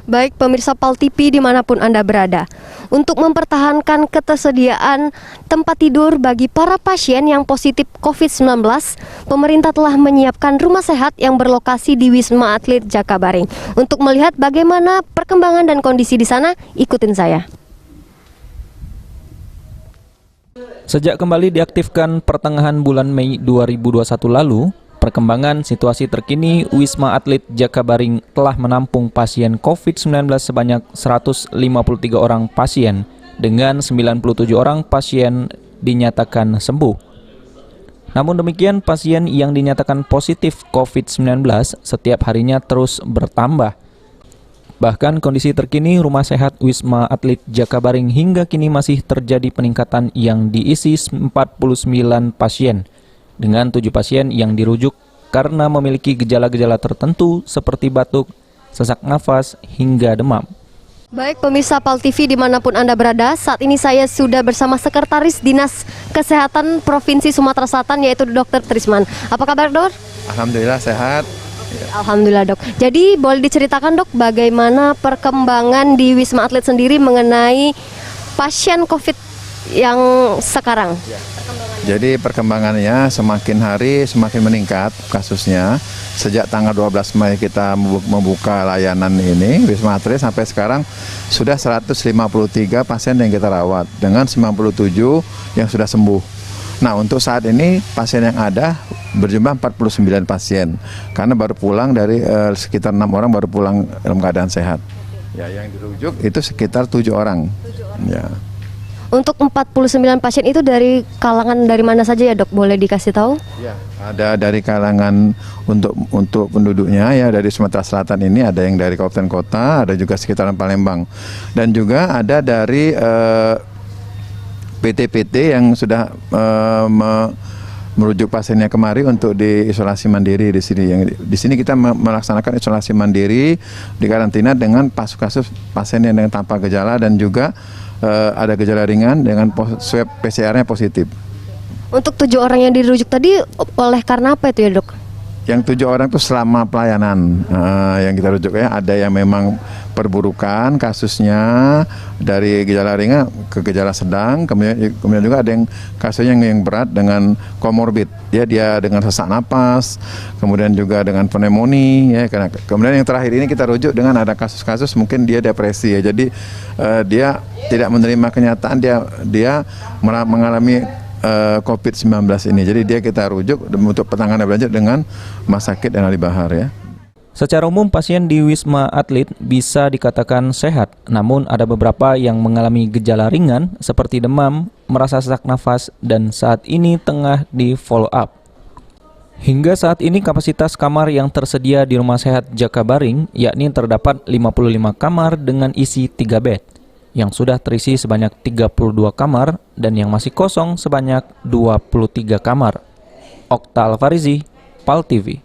Baik pemirsa PAL TV dimanapun Anda berada, untuk mempertahankan ketersediaan tempat tidur bagi para pasien yang positif COVID-19, pemerintah telah menyiapkan rumah sehat yang berlokasi di Wisma Atlet Jakabaring. Untuk melihat bagaimana perkembangan dan kondisi di sana, ikutin saya. Sejak kembali diaktifkan pertengahan bulan Mei 2021 lalu, perkembangan situasi terkini Wisma Atlet Jakabaring telah menampung pasien COVID-19 sebanyak 153 orang pasien dengan 97 orang pasien dinyatakan sembuh. Namun demikian, pasien yang dinyatakan positif COVID-19 setiap harinya terus bertambah. Bahkan kondisi terkini Rumah Sehat Wisma Atlet Jakabaring hingga kini masih terjadi peningkatan yang diisi 49 pasien, dengan 7 pasien yang dirujuk karena memiliki gejala-gejala tertentu seperti batuk, sesak nafas, hingga demam. Baik pemirsa PAL TV dimanapun Anda berada, saat ini saya sudah bersama Sekretaris Dinas Kesehatan Provinsi Sumatera Selatan yaitu Dr. Trisman. Apa kabar, Dok? Alhamdulillah sehat. Alhamdulillah, Dok. Jadi boleh diceritakan, Dok, bagaimana perkembangan di Wisma Atlet sendiri mengenai pasien COVID yang sekarang? Jadi perkembangannya semakin hari semakin meningkat kasusnya. Sejak tanggal 12 Mei kita membuka layanan ini, Wisma Atlet sampai sekarang sudah 153 pasien yang kita rawat dengan 97 yang sudah sembuh. Nah, untuk saat ini pasien yang ada berjumlah 49 pasien karena baru pulang dari sekitar 6 orang baru pulang dalam keadaan sehat. Ya, yang dirujuk itu sekitar 7 orang. Ya. Untuk 49 pasien itu dari kalangan dari mana saja ya, Dok? Boleh dikasih tahu? Ya, ada dari kalangan untuk penduduknya ya dari Sumatera Selatan ini, ada yang dari kabupaten kota, ada juga sekitaran Palembang. Dan juga ada dari PT-PT yang sudah merujuk pasiennya kemari untuk diisolasi mandiri di sini. Di sini kita melaksanakan isolasi mandiri di karantina dengan kasus pasien yang dengan tanpa gejala dan juga ada gejala ringan dengan swab PCR-nya positif. Untuk 7 orang yang dirujuk tadi oleh karena apa itu ya, Dok? Yang 7 orang itu selama pelayanan yang kita rujuk ya, ada yang memang perburukan kasusnya dari gejala ringan ke gejala sedang, kemudian juga ada yang kasusnya yang berat dengan komorbid, ya dia dengan sesak napas, kemudian juga dengan pneumonia, ya. Kemudian yang terakhir ini kita rujuk dengan ada kasus-kasus mungkin dia depresi, ya. Jadi dia tidak menerima kenyataan dia mengalami COVID-19 ini. Jadi dia kita rujuk untuk penanganan berlanjut dengan Rumah Sakit dan Ali Bahar, ya. Secara umum pasien di Wisma Atlet bisa dikatakan sehat, namun ada beberapa yang mengalami gejala ringan seperti demam, merasa sesak nafas, dan saat ini tengah di follow up. Hingga saat ini kapasitas kamar yang tersedia di Rumah Sehat Jakabaring yakni terdapat 55 kamar dengan isi 3 bed, yang sudah terisi sebanyak 32 kamar dan yang masih kosong sebanyak 23 kamar. Okta Alfarizi, PAL TV.